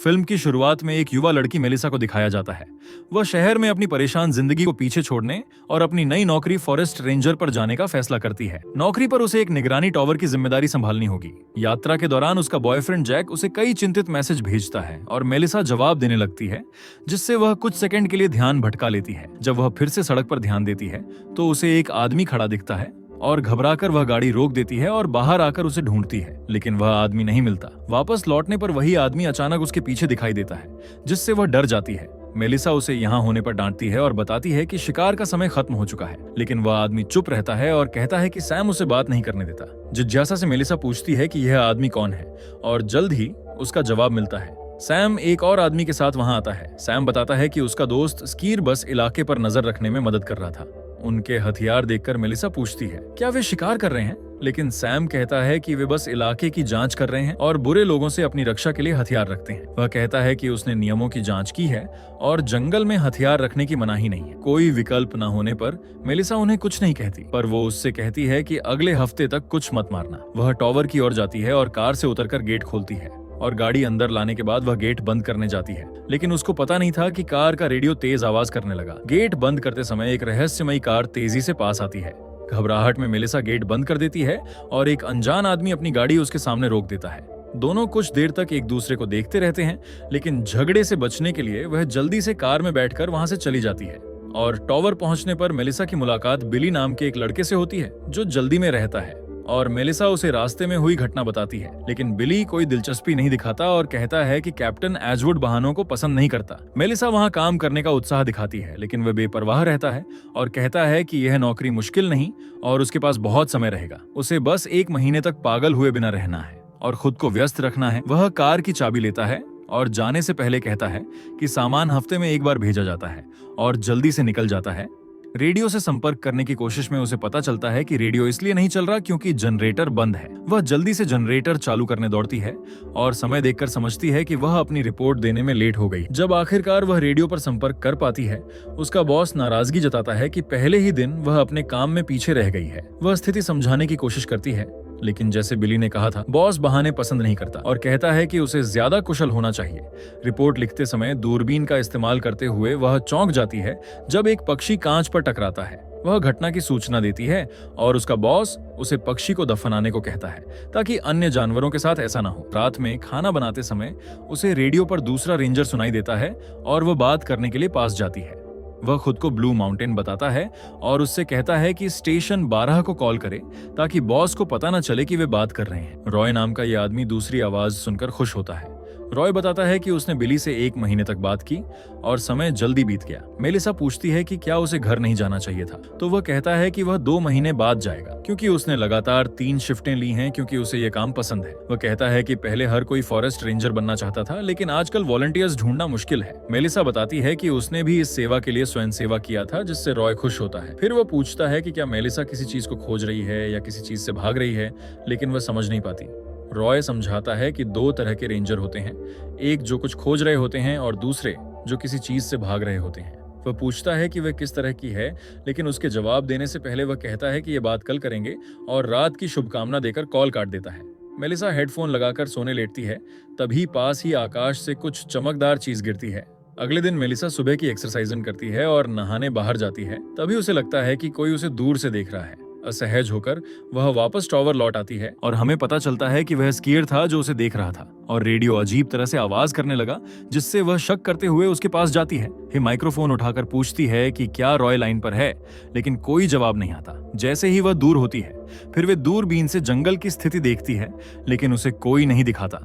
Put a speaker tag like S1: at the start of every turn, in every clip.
S1: Film की शुरुआत में एक युवा लड़की मेलिसा को दिखाया जाता है। वह शहर में अपनी परेशान जिंदगी को पीछे छोड़ने और अपनी नई नौकरी फॉरेस्ट रेंजर पर जाने का फैसला करती है। नौकरी पर उसे एक निगरानी टावर की जिम्मेदारी संभालनी होगी। यात्रा के दौरान उसका बॉयफ्रेंड जैक उसे कई चिंतित मैसेज भेजता है और मेलिसा जवाब देने लगती है, जिससे वह कुछ सेकंड के लिए ध्यान भटका लेती है। जब वह फिर से सड़क पर ध्यान देती है तो उसे एक आदमी खड़ा दिखता है और घबराकर वह गाड़ी रोक देती है और बाहर आकर उसे ढूंढती है, लेकिन वह आदमी नहीं मिलता। वापस लौटने पर वही आदमी अचानक उसके पीछे दिखाई देता है, जिससे वह डर जाती है। मेलिसा उसे यहाँ होने पर डांटती है और बताती है कि शिकार का समय खत्म हो चुका है, लेकिन वह आदमी चुप रहता है और कहता है कि सैम उसे बात नहीं करने देता। जिज्ञासा से मेलिसा पूछती है कि यह आदमी कौन है और जल्द ही उसका जवाब मिलता है। सैम एक और आदमी के साथ वहां आता है। सैम बताता है कि उसका दोस्त स्कीर बस इलाके पर नजर रखने में मदद कर रहा था। उनके हथियार देखकर मेलिसा पूछती है, क्या वे शिकार कर रहे हैं? लेकिन सैम कहता है कि वे बस इलाके की जांच कर रहे हैं और बुरे लोगों से अपनी रक्षा के लिए हथियार रखते हैं। वह कहता है कि उसने नियमों की जांच की है और जंगल में हथियार रखने की मनाही नहीं है। कोई विकल्प न होने पर मेलिसा उन्हें कुछ नहीं कहती, पर वो उससे कहती है कि अगले हफ्ते तक कुछ मत मारना। वह टावर की ओर जाती है और कार से उतरकर गेट खोलती है और गाड़ी अंदर लाने के बाद वह गेट बंद करने जाती है, लेकिन उसको पता नहीं था कि कार का रेडियो तेज आवाज करने लगा। गेट बंद करते समय एक रहस्यमयी कार तेजी से पास आती है। घबराहट में मेलिसा गेट बंद कर देती है और एक अनजान आदमी अपनी गाड़ी उसके सामने रोक देता है। दोनों कुछ देर तक एक दूसरे को देखते रहते हैं, लेकिन झगड़े से बचने के लिए वह जल्दी से कार में बैठकर वहां से चली जाती है। और टावर पहुंचने पर मेलिसा की मुलाकात बिली नाम के एक लड़के से होती है, जो जल्दी में रहता है, और मेलिसा उसे रास्ते में हुई घटना बताती है। लेकिन बिली कोई दिलचस्पी नहीं दिखाता और कहता है कि कैप्टन एजवुड बहानों को पसंद नहीं करता। मेलिसा वहां काम करने का उत्साह दिखाती है, लेकिन वह बेपरवाह रहता है और कहता है कि यह नौकरी मुश्किल नहीं और उसके पास बहुत समय रहेगा। उसे बस 1 महीने तक पागल हुए बिना रहना है और खुद को व्यस्त रखना है। वह कार की चाबी लेता है और जाने से पहले कहता है कि सामान हफ्ते में 1 बार भेजा जाता है और जल्दी से निकल जाता है। रेडियो से संपर्क करने की कोशिश में उसे पता चलता है कि रेडियो इसलिए नहीं चल रहा क्योंकि जनरेटर बंद है। वह जल्दी से जनरेटर चालू करने दौड़ती है और समय देखकर समझती है कि वह अपनी रिपोर्ट देने में लेट हो गई। जब आखिरकार वह रेडियो पर संपर्क कर पाती है, उसका बॉस नाराजगी जताता है कि पहले ही दिन वह अपने काम में पीछे रह गई है। वह स्थिति समझाने की कोशिश करती है, लेकिन जैसे बिली ने कहा था, बॉस बहाने पसंद नहीं करता और कहता है कि उसे ज्यादा कुशल होना चाहिए। रिपोर्ट लिखते समय दूरबीन का इस्तेमाल करते हुए वह चौंक जाती है जब एक पक्षी कांच पर टकराता है। वह घटना की सूचना देती है और उसका बॉस उसे पक्षी को दफनाने को कहता है ताकि अन्य जानवरों के साथ ऐसा ना हो। रात में खाना बनाते समय उसे रेडियो पर दूसरा रेंजर सुनाई देता है और वह बात करने के लिए पास जाती है। वह खुद को ब्लू माउंटेन बताता है और उससे कहता है कि स्टेशन 12 को कॉल करे ताकि बॉस को पता न चले कि वे बात कर रहे हैं। रॉय नाम का यह आदमी दूसरी आवाज सुनकर खुश होता है। रॉय बताता है कि उसने बिली से 1 महीने तक बात की और समय जल्दी बीत गया। मेलिसा पूछती है कि क्या उसे घर नहीं जाना चाहिए था, तो वह कहता है कि वह 2 महीने बाद जाएगा क्योंकि उसने लगातार 3 शिफ्टें ली हैं क्योंकि उसे यह काम पसंद है। वह कहता है कि पहले हर कोई फॉरेस्ट रेंजर बनना चाहता था, लेकिन आजकल वॉलंटियर्स ढूंढना मुश्किल है। मेलिसा बताती है कि उसने भी इस सेवा के लिए स्वयं सेवा किया था, जिससे रॉय खुश होता है। फिर वह पूछता है कि क्या मेलिसा किसी चीज को खोज रही है या किसी चीज से भाग रही है, लेकिन वह समझ नहीं पाती। रॉय समझाता है कि 2 तरह के रेंजर होते हैं, एक जो कुछ खोज रहे होते हैं और दूसरे जो किसी चीज से भाग रहे होते हैं। वह पूछता है कि वह किस तरह की है, लेकिन उसके जवाब देने से पहले वह कहता है कि यह बात कल करेंगे और रात की शुभकामना देकर कॉल काट देता है। मेलिसा हेडफोन लगाकर सोने लेटती है, तभी पास ही आकाश से कुछ चमकदार चीज गिरती है। अगले दिन मेलिसा सुबह की एक्सरसाइज करती है और नहाने बाहर जाती है। तभी उसे लगता है कि कोई उसे दूर से देख रहा है। असहज होकर वह वापस टावर लौट आती है और हमें पता चलता है कि वह स्कीयर था जो उसे देख रहा था और रेडियो अजीब तरह से आवाज करने लगा, जिससे वह शक करते हुए उसके पास जाती है। माइक्रोफोन उठाकर पूछती है कि क्या रॉय लाइन पर है, लेकिन कोई जवाब नहीं आता। जैसे ही वह दूर होती है, फिर वे दूरबीन से जंगल की स्थिति देखती है, लेकिन उसे कोई नहीं दिखाता।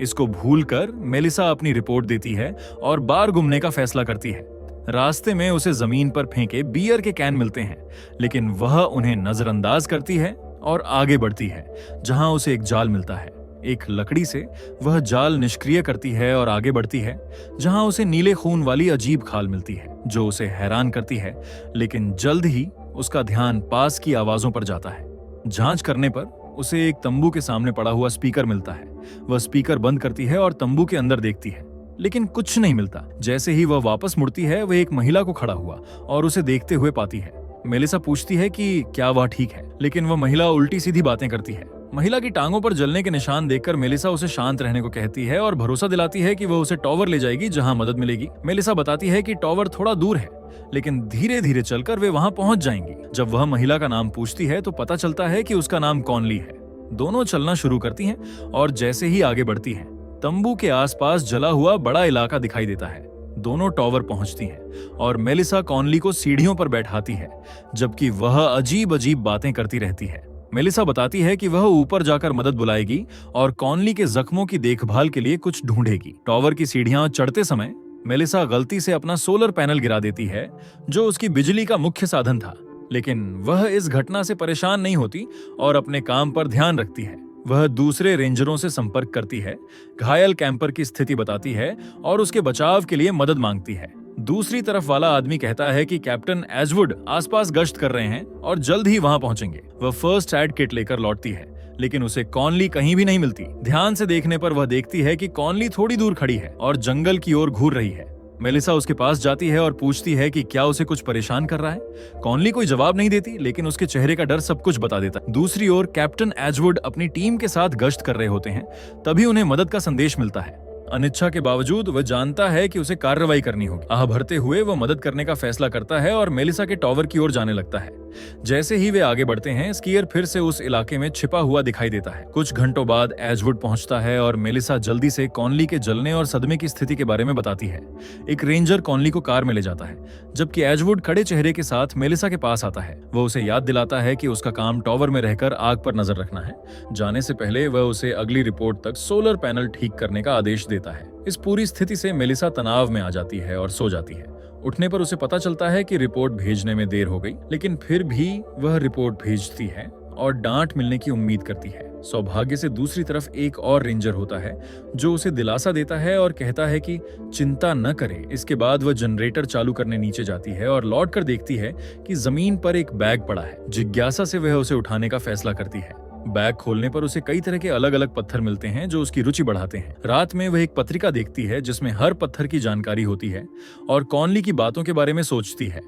S1: इसको भूलकर मेलिसा अपनी रिपोर्ट देती है और बार घूमने का फैसला करती है। रास्ते में उसे जमीन पर फेंके बियर के कैन मिलते हैं, लेकिन वह उन्हें नजरअंदाज करती है और आगे बढ़ती है, जहां उसे एक जाल मिलता है। एक लकड़ी से वह जाल निष्क्रिय करती है और आगे बढ़ती है, जहां उसे नीले खून वाली अजीब खाल मिलती है जो उसे हैरान करती है। लेकिन जल्द ही उसका ध्यान पास की आवाजों पर जाता है। जांच करने पर उसे एक तंबू के सामने पड़ा हुआ स्पीकर मिलता है। वह स्पीकर बंद करती है और तंबू के अंदर देखती है, लेकिन कुछ नहीं मिलता। जैसे ही वह वापस मुड़ती है, वह एक महिला को खड़ा हुआ और उसे देखते हुए पाती है। मेलिसा पूछती है कि क्या वह ठीक है, लेकिन वह महिला उल्टी सीधी बातें करती है। महिला की टांगों पर जलने के निशान देखकर मेलिसा उसे शांत रहने को कहती है और भरोसा दिलाती है कि वह उसे टॉवर ले जाएगी जहां मदद मिलेगी। मेलिसा बताती है कि टॉवर थोड़ा दूर है, लेकिन धीरे धीरे चलकर वे वहां पहुंच जाएंगी। जब वह महिला का नाम पूछती है तो पता चलता है कि उसका नाम कॉनली है। दोनों चलना शुरू करती हैं और जैसे ही आगे बढ़ती हैं, तंबू के आसपास जला हुआ बड़ा इलाका दिखाई देता है। दोनों टॉवर पहुंचती हैं और मेलिसा कॉनली को सीढ़ियों पर बैठाती है, जबकि वह अजीब अजीब बातें करती रहती है। मेलिसा बताती है कि वह ऊपर जाकर मदद बुलाएगी और कॉनली के जख्मों की देखभाल के लिए कुछ ढूंढेगी। टॉवर की सीढ़ियां चढ़ते समय मेलिसा गलती से अपना सोलर पैनल गिरा देती है, जो उसकी बिजली का मुख्य साधन था, लेकिन वह इस घटना से परेशान नहीं होती और अपने काम पर ध्यान रखती है। वह दूसरे रेंजरों से संपर्क करती है, घायल कैंपर की स्थिति बताती है और उसके बचाव के लिए मदद मांगती है। दूसरी तरफ वाला आदमी कहता है कि कैप्टन एजवुड आसपास गश्त कर रहे हैं और जल्द ही वहां पहुंचेंगे। वह फर्स्ट एड किट लेकर लौटती है, लेकिन उसे कॉनली कहीं भी नहीं मिलती। ध्यान से देखने पर वह देखती है कि कॉनली थोड़ी दूर खड़ी है और जंगल की ओर घूर रही है। मेलिसा उसके पास जाती है और पूछती है कि क्या उसे कुछ परेशान कर रहा है। कॉनली कोई जवाब नहीं देती, लेकिन उसके चेहरे का डर सब कुछ बता देता है। दूसरी ओर कैप्टन एजवुड अपनी टीम के साथ गश्त कर रहे होते हैं, तभी उन्हें मदद का संदेश मिलता है। अनिच्छा के बावजूद वह जानता है कि उसे कार्रवाई करनी होगी। आह भरते हुए वह मदद करने का फैसला करता है और मेलिसा के टॉवर की ओर जाने लगता है। जैसे ही वे आगे बढ़ते हैं, स्कीयर फिर से उस इलाके में छिपा हुआ दिखाई देता है। कुछ घंटों बाद एजवुड पहुंचता है और मेलिसा जल्दी से कॉनली के जलने और सदमे की स्थिति के बारे में बताती है। एक रेंजर कॉनली को कार में ले जाता है, जबकि एजवुड खड़े चेहरे के साथ मेलिसा के पास आता है। वह उसे याद दिलाता है कि उसका काम टॉवर में रहकर आग पर नजर रखना है। जाने से पहले वह उसे अगली रिपोर्ट तक सोलर पैनल ठीक करने का आदेश देता है। इस पूरी स्थिति से मेलिसा तनाव में आ जाती है और सो जाती है। उठने पर उसे पता चलता है कि रिपोर्ट भेजने में देर हो गई, लेकिन फिर भी वह रिपोर्ट भेजती है और डांट मिलने की उम्मीद करती है। सौभाग्य से दूसरी तरफ एक और रेंजर होता है जो उसे दिलासा देता है और कहता है कि चिंता न करे। इसके बाद वह जनरेटर चालू करने नीचे जाती है और लौट कर देखती है कि जमीन पर एक बैग पड़ा है। जिज्ञासा से वह उसे उठाने का फैसला करती है। बैग खोलने पर उसे कई तरह के अलग अलग पत्थर मिलते हैं जो उसकी रुचि बढ़ाते हैं। रात में वह एक पत्रिका देखती है जिसमें हर पत्थर की जानकारी होती है और कॉनली की बातों के बारे में सोचती है।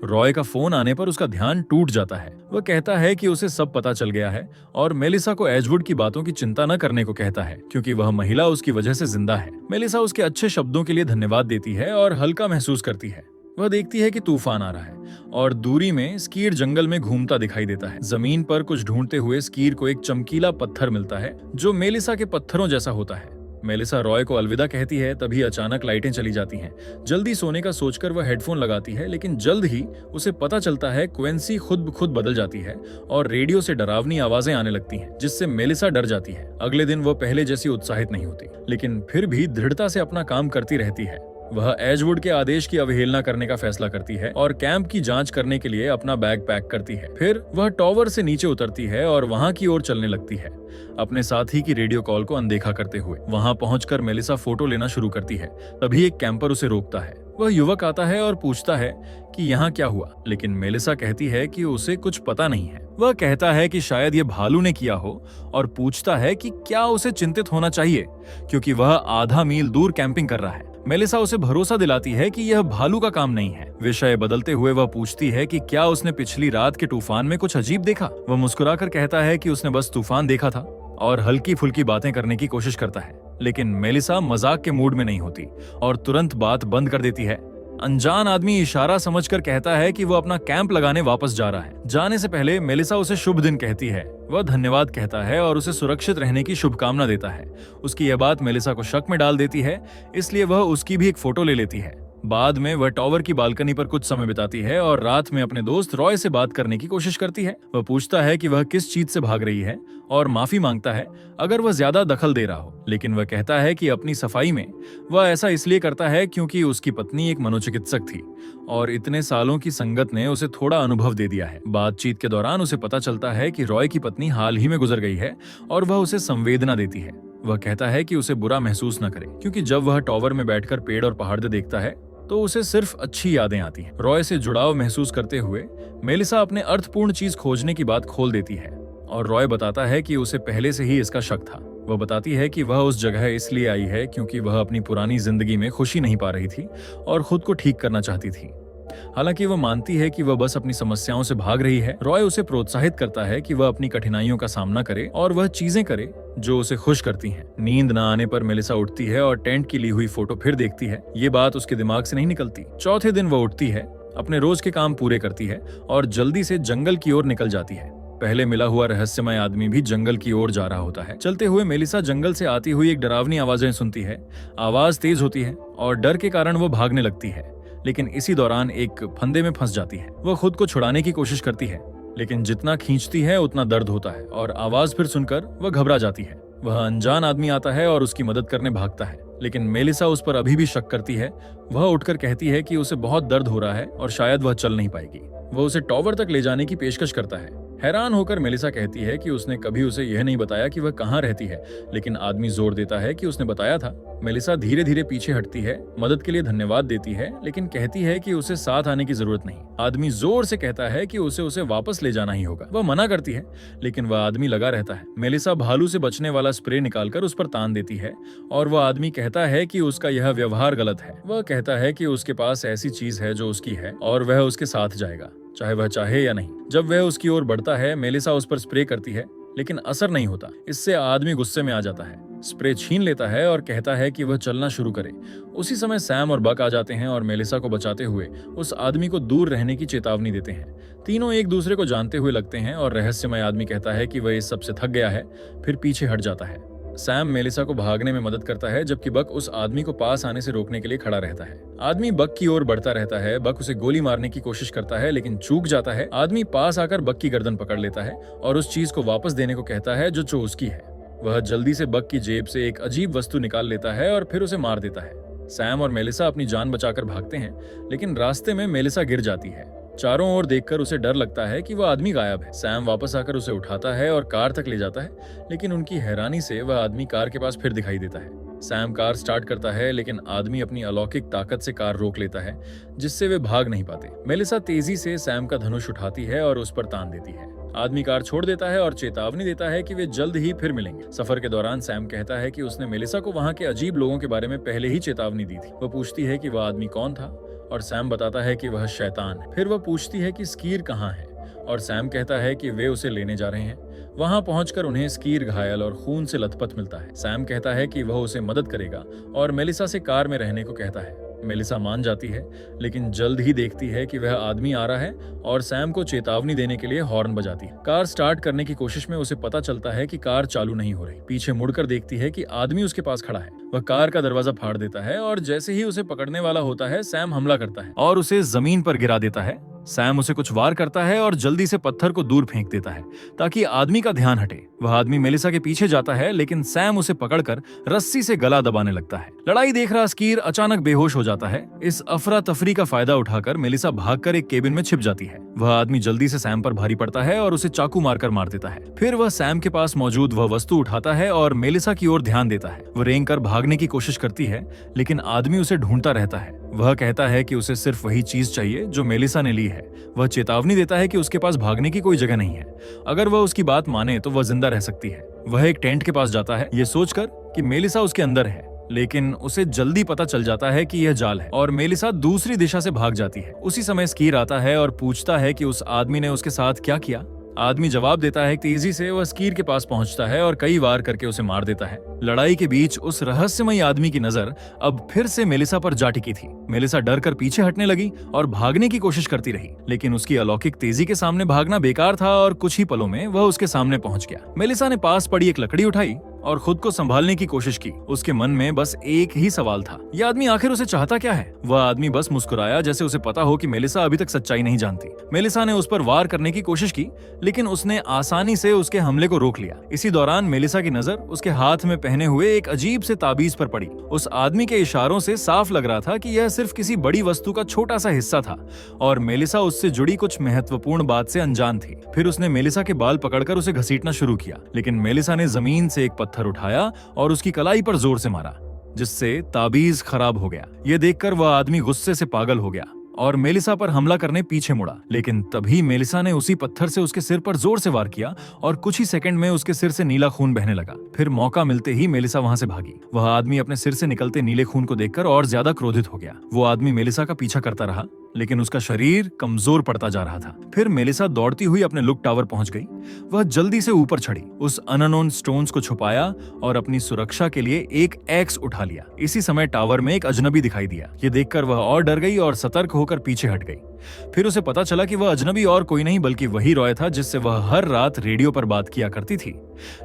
S1: रॉय का फोन आने पर उसका ध्यान टूट जाता है। वह कहता है कि उसे सब पता चल गया है और मेलिसा को एजवुड की बातों की चिंता न करने को कहता है, क्योंकि वह महिला उसकी वजह से जिंदा है। मेलिसा उसके अच्छे शब्दों के लिए धन्यवाद देती है और हल्का महसूस करती है। वह देखती है कि तूफान आ रहा है और दूरी में स्कीर जंगल में घूमता दिखाई देता है। जमीन पर कुछ ढूंढते हुए स्कीर को एक चमकीला पत्थर मिलता है जो मेलिसा के पत्थरों जैसा होता है। मेलिसा रॉय को अलविदा कहती है, तभी अचानक लाइटें चली जाती हैं। जल्दी सोने का सोचकर वह हेडफोन लगाती है, लेकिन जल्द ही उसे पता चलता है क्वेंसी खुद ब खुद बदल जाती है और रेडियो से डरावनी आवाजें आने लगती हैं, जिससे मेलिसा डर जाती है। अगले दिन वह पहले जैसी उत्साहित नहीं होती, लेकिन फिर भी दृढ़ता से अपना काम करती रहती है। वह एजवुड के आदेश की अवहेलना करने का फैसला करती है और कैंप की जांच करने के लिए अपना बैग पैक करती है। फिर वह टॉवर से नीचे उतरती है और वहां की ओर चलने लगती है, अपने साथी की रेडियो कॉल को अनदेखा करते हुए। वहां पहुंचकर मेलिसा फोटो लेना शुरू करती है, तभी एक कैंपर उसे रोकता है। वह युवक आता है और पूछता है कि यहाँ क्या हुआ, लेकिन मेलिसा कहती है कि उसे कुछ पता नहीं है। वह कहता है कि शायद ये भालू ने किया हो और पूछता है कि क्या उसे चिंतित होना चाहिए, क्योंकि वह आधा मील दूर कैंपिंग कर रहा है। मेलिसा उसे भरोसा दिलाती है कि यह भालू का काम नहीं है। विषय बदलते हुए वह पूछती है कि क्या उसने पिछली रात के तूफान में कुछ अजीब देखा। वह मुस्कुराकर कहता है कि उसने बस तूफान देखा था और हल्की फुल्की बातें करने की कोशिश करता है, लेकिन मेलिसा मजाक के मूड में नहीं होती और तुरंत बात बंद कर देती है। अनजान आदमी इशारा समझकर कहता है कि वह अपना कैंप लगाने वापस जा रहा है। जाने से पहले मेलिसा उसे शुभ दिन कहती है। वह धन्यवाद कहता है और उसे सुरक्षित रहने की शुभकामना देता है। उसकी यह बात मेलिसा को शक में डाल देती है, इसलिए वह उसकी भी एक फोटो ले लेती है। बाद में वह टॉवर की बालकनी पर कुछ समय बिताती है और रात में अपने दोस्त रॉय से बात करने की कोशिश करती है। वह पूछता है कि वह किस चीज से भाग रही है और माफी मांगता है अगर वह ज्यादा दखल दे रहा हो, लेकिन वह कहता है कि अपनी सफाई में वह ऐसा इसलिए करता है क्योंकि उसकी पत्नी एक मनोचिकित्सक थी और इतने सालों की संगत ने उसे थोड़ा अनुभव दे दिया है। बातचीत के दौरान उसे पता चलता है कि रॉय की पत्नी हाल ही में गुजर गई है और वह उसे संवेदना देती है। वह कहता है कि उसे बुरा महसूस न करे, क्योंकि जब वह टॉवर में बैठकर पेड़ और पहाड़ देखता है तो उसे सिर्फ अच्छी यादें आती हैं। रॉय से जुड़ाव महसूस करते हुए मेलिसा अपने अर्थपूर्ण चीज खोजने की बात खोल देती है और रॉय बताता है कि उसे पहले से ही इसका शक था। वह बताती है कि वह उस जगह इसलिए आई है क्योंकि वह अपनी पुरानी जिंदगी में खुशी नहीं पा रही थी और खुद को ठीक करना चाहती थी। हालांकि वह मानती है कि वह बस अपनी समस्याओं से भाग रही है, रॉय उसे प्रोत्साहित करता है कि वह अपनी कठिनाइयों का सामना करे और वह चीजें करे जो उसे खुश करती हैं। नींद न आने पर मेलिसा उठती है और टेंट की ली हुई फोटो फिर देखती है। ये बात उसके दिमाग से नहीं निकलती। चौथे दिन वह उठती है, अपने रोज के काम पूरे करती है और जल्दी से जंगल की ओर निकल जाती है। पहले मिला हुआ रहस्यमय आदमी भी जंगल की ओर जा रहा होता है। चलते हुए मेलिसा जंगल से आती हुई एक डरावनी आवाजें सुनती है। आवाज तेज होती है और डर के कारण वो भागने लगती है, लेकिन इसी दौरान एक फंदे में फंस जाती है। वह खुद को छुड़ाने की कोशिश करती है, लेकिन जितना खींचती है उतना दर्द होता है और आवाज फिर सुनकर वह घबरा जाती है। वह अनजान आदमी आता है और उसकी मदद करने भागता है, लेकिन मेलिसा उस पर अभी भी शक करती है। वह उठकर कहती है कि उसे बहुत दर्द हो रहा है और शायद वह चल नहीं पाएगी। वह उसे टॉवर तक ले जाने की पेशकश करता है। हैरान होकर मेलिसा कहती है कि उसने कभी उसे यह नहीं बताया कि वह कहाँ रहती है, लेकिन आदमी जोर देता है कि उसने बताया था। मेलिसा धीरे धीरे पीछे हटती है, मदद के लिए धन्यवाद देती है, लेकिन कहती है कि उसे साथ आने की जरूरत नहीं। आदमी जोर से कहता है कि उसे वापस ले जाना ही होगा। वह मना करती है, लेकिन वह आदमी लगा रहता है। मेलिसा भालू से बचने वाला स्प्रे निकालकर उस पर तान देती है और वह आदमी कहता है कि उसका यह व्यवहार गलत है। वह कहता है कि उसके पास ऐसी चीज है जो उसकी है और वह उसके साथ जाएगा, चाहे वह चाहे या नहीं। जब वह उसकी ओर बढ़ता है, मेलिसा उस पर स्प्रे करती है, लेकिन असर नहीं होता। इससे आदमी गुस्से में आ जाता है, स्प्रे छीन लेता है और कहता है कि वह चलना शुरू करे। उसी समय सैम और बक आ जाते हैं और मेलिसा को बचाते हुए उस आदमी को दूर रहने की चेतावनी देते हैं। तीनों एक दूसरे को जानते हुए लगते हैं और रहस्यमय आदमी कहता है कि वह इस सब से थक गया है, फिर पीछे हट जाता है। सैम मेलिसा को भागने में मदद करता है, जबकि बक उस आदमी को पास आने से रोकने के लिए खड़ा रहता है। आदमी बक की ओर बढ़ता रहता है। बक उसे गोली मारने की कोशिश करता है, लेकिन चूक जाता है। आदमी पास आकर बक की गर्दन पकड़ लेता है और उस चीज को वापस देने को कहता है जो उसकी है। वह जल्दी से बक की जेब से एक अजीब वस्तु निकाल लेता है और फिर उसे मार देता है। सैम और मेलिसा अपनी जान बचाकर भागते हैं, लेकिन रास्ते में मेलिसा गिर जाती है। चारों ओर देखकर उसे डर लगता है कि वह आदमी गायब है। सैम वापस आकर उसे उठाता है और कार तक ले जाता है, लेकिन उनकी हैरानी से वह आदमी कार के पास फिर दिखाई देता है। सैम कार स्टार्ट करता है, लेकिन आदमी अपनी अलौकिक ताकत से कार रोक लेता है, जिससे वे भाग नहीं पाते। मेलिसा तेजी से सैम का धनुष उठाती है और उस पर तान देती है। आदमी कार छोड़ देता है और चेतावनी देता है कि वे जल्द ही फिर मिलेंगे। सफर के दौरान सैम कहता है कि उसने मेलिसा को वहां के अजीब लोगों के बारे में पहले ही चेतावनी दी थी। वह पूछती है कि वह आदमी कौन था और सैम बताता है कि वह शैतान है। फिर वह पूछती है कि स्कीर कहाँ है और सैम कहता है कि वे उसे लेने जा रहे हैं। वहां पहुंचकर उन्हें स्कीर घायल और खून से लथपथ मिलता है। सैम कहता है कि वह उसे मदद करेगा और मेलिसा से कार में रहने को कहता है। मेलिसा मान जाती है, लेकिन जल्द ही देखती है कि वह आदमी आ रहा है और सैम को चेतावनी देने के लिए हॉर्न बजाती है। कार स्टार्ट करने की कोशिश में उसे पता चलता है कि कार चालू नहीं हो रही। पीछे मुड़कर देखती है कि आदमी उसके पास खड़ा है। वह कार का दरवाजा फाड़ देता है और जैसे ही उसे पकड़ने वाला होता है, सैम हमला करता है और उसे जमीन पर गिरा देता है। सैम उसे कुछ वार करता है और जल्दी से पत्थर को दूर फेंक देता है ताकि आदमी का ध्यान हटे। वह आदमी मेलिसा के पीछे जाता है, लेकिन सैम उसे पकड़कर रस्सी से गला दबाने लगता है। लड़ाई देख रहा स्कीर अचानक बेहोश हो जाता है। इस अफरा तफरी का फायदा उठाकर मेलिसा भागकर एक केबिन में छिप जाती है। वह आदमी जल्दी से सैम पर भारी पड़ता है और उसे चाकू मारकर मार देता है। फिर वह सैम के पास मौजूद वह वस्तु उठाता है और मेलिसा की ओर ध्यान देता है। वह रेंग कर भागने की कोशिश करती है, लेकिन आदमी उसे ढूंढता रहता है। वह कहता है कि उसे सिर्फ वही चीज चाहिए जो मेलिसा ने ली है। वह चेतावनी देता है कि उसके पास भागने की कोई जगह नहीं है। अगर वह उसकी बात माने तो वह जिंदा रह सकती है। वह एक टेंट के पास जाता है, ये सोचकर कि मेलिसा उसके अंदर है, लेकिन उसे जल्दी पता चल जाता है कि यह जाल है और मेलिसा दूसरी दिशा से भाग जाती है। उसी समय स्कीर आता है और पूछता है कि उस आदमी ने उसके साथ क्या किया। आदमी जवाब देता है कि तेजी से वह स्कीर के पास पहुंचता है और कई वार करके उसे मार देता है। लड़ाई के बीच उस रहस्यमयी आदमी की नजर अब फिर से मेलिसा पर जा टिकी थी। मेलिसा डर कर पीछे हटने लगी और भागने की कोशिश करती रही, लेकिन उसकी अलौकिक तेजी के सामने भागना बेकार था और कुछ ही पलों में वह उसके सामने पहुंच गया। मेलिसा ने पास पड़ी एक लकड़ी उठाई और खुद को संभालने की कोशिश की। उसके मन में बस एक ही सवाल था, यह आदमी आखिर उसे चाहता क्या है। वह आदमी बस मुस्कुराया, जैसे उसे पता हो कि मेलिसा अभी तक सच्चाई नहीं जानती। मेलिसा ने उस पर वार करने की कोशिश की, लेकिन उसने आसानी से उसके हमले को रोक लिया। इसी दौरान मेलिसा की नजर उसके हाथ में पहने हुए एक अजीब से ताबीज पर पड़ी। उस आदमी के इशारों से साफ लग रहा था कि यह सिर्फ किसी बड़ी वस्तु का छोटा सा हिस्सा था और मेलिसा उससे जुड़ी कुछ महत्वपूर्ण बात से अनजान थी। फिर उसने मेलिसा के बाल पकड़कर उसे घसीटना शुरू किया, लेकिन मेलिसा ने जमीन से एक पत्थर उठाया और उसकी कलाई पर जोर से मारा, जिससे ताबीज खराब हो गया। यह देखकर वह आदमी गुस्से से पागल हो गया और मेलिसा पर हमला करने पीछे मुड़ा, लेकिन तभी मेलिसा ने उसी पत्थर से उसके सिर पर जोर से वार किया और कुछ ही सेकंड में उसके सिर से नीला खून बहने लगा। फिर मौका मिलते ही मेलिसा वहां से भागी। वह आदमी अपने सिर से निकलते नीले खून को देखकर और ज्यादा क्रोधित हो गया। वो आदमी मेलिसा का पीछा करता रहा, लेकिन उसका शरीर कमजोर पड़ता जा रहा था। फिर मेलिसा दौड़ती हुई अपने लुक टावर पहुंच गई। वह जल्दी से ऊपर चढ़ी, उस अननोन स्टोन्स को छुपाया और अपनी सुरक्षा के लिए एक एक्स उठा लिया। इसी समय टावर में एक अजनबी दिखाई दिया। ये देखकर वह और डर गई और सतर्क होकर पीछे हट गई। फिर उसे पता चला कि वह अजनबी और कोई नहीं बल्कि वही रॉय था जिससे वह हर रात रेडियो पर बात किया करती थी।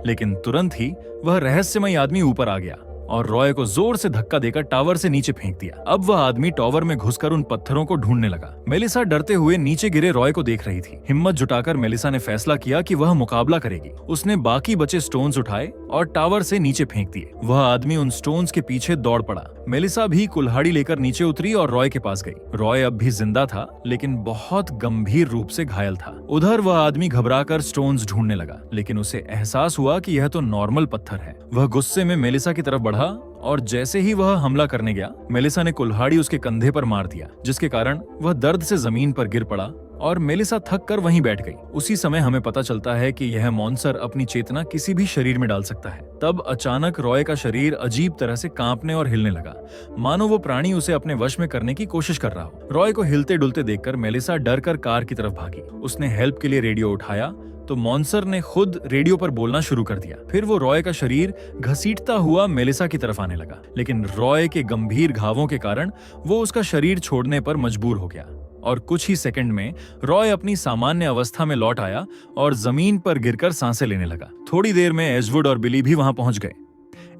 S1: लेकिन तुरंत ही वह रहस्यमय आदमी ऊपर आ गया और रॉय को जोर से धक्का देकर टावर से नीचे फेंक दिया। अब वह आदमी टावर में घुसकर उन पत्थरों को ढूंढने लगा। मेलिसा डरते हुए नीचे गिरे रॉय को देख रही थी। हिम्मत जुटाकर मेलिसा ने फैसला किया कि वह मुकाबला करेगी। उसने बाकी बचे स्टोन्स उठाए और टावर से नीचे फेंक दिए। वह आदमी उन स्टोन्स के पीछे दौड़ पड़ा। मेलिसा भी कुल्हाड़ी लेकर नीचे उतरी और रॉय के पास गई। रॉय अब भी जिंदा था, लेकिन बहुत गंभीर रूप से घायल था। उधर वह आदमी घबराकर स्टोन्स ढूंढने लगा, लेकिन उसे एहसास हुआ कि यह तो नॉर्मल पत्थर है। वह गुस्से में मेलिसा की तरफ बढ़ा और जैसे ही वह हमला करने गया, मेलिसा ने कुल्हाड़ी उसके कंधे पर मार दिया, जिसके कारण वह दर्द से जमीन पर गिर पड़ा और मेलिसा थक कर वहीं बैठ गई। उसी समय हमें पता चलता है कि यह मॉन्स्टर अपनी चेतना किसी भी शरीर में डाल सकता है। तब अचानक रॉय का शरीर अजीब तरह से कांपने और हिलने लगा, मानो वो प्राणी उसे अपने वश में करने की कोशिश कर रहा हो। रॉय को हिलते डुलते देखकर मेलिसा डर कर कार की तरफ भागी। उसने हेल्प के लिए रेडियो उठाया तो मॉन्स्टर ने खुद रेडियो पर बोलना शुरू कर दिया। फिर वो रॉय का शरीर घसीटता हुआ मेलिसा की तरफ आने लगा, लेकिन रॉय के गंभीर घावों के कारण वो उसका शरीर छोड़ने पर मजबूर हो गया और कुछ ही सेकंड में रॉय अपनी सामान्य अवस्था में लौट आया और जमीन पर गिरकर सांसें लेने लगा। थोड़ी देर में एजवुड और बिली भी वहां पहुंच गए।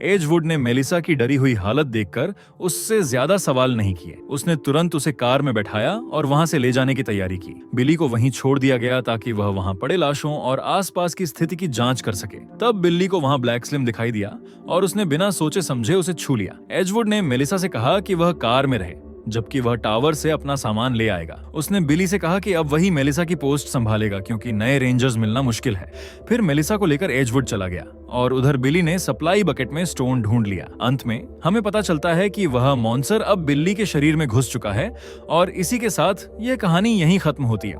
S1: एजवुड ने मेलिसा की डरी हुई हालत देखकर उससे ज्यादा सवाल नहीं किए। उसने तुरंत उसे कार में बैठाया और वहां से ले जाने की तैयारी की। बिली को वहीं छोड़ दिया गया ताकि वह वहां पड़े लाशों और आसपास की स्थिति की जांच कर सके। तब बिल्ली को वहां ब्लैक स्लिम दिखाई दिया और उसने बिना सोचे समझे उसे छू लिया। एजवुड ने मेलिसा से कहा कि वह कार में रहे जबकि वह टावर से अपना सामान ले आएगा। उसने बिली से कहा कि अब वही मेलिसा की पोस्ट संभालेगा क्योंकि नए रेंजर्स मिलना मुश्किल है। फिर मेलिसा को लेकर एजवुड चला गया और उधर बिली ने सप्लाई बकेट में स्टोन ढूंढ लिया। अंत में हमें पता चलता है कि वह मॉन्स्टर अब बिल्ली के शरीर में घुस चुका है और इसी के साथ यह कहानी यहीं खत्म होती है।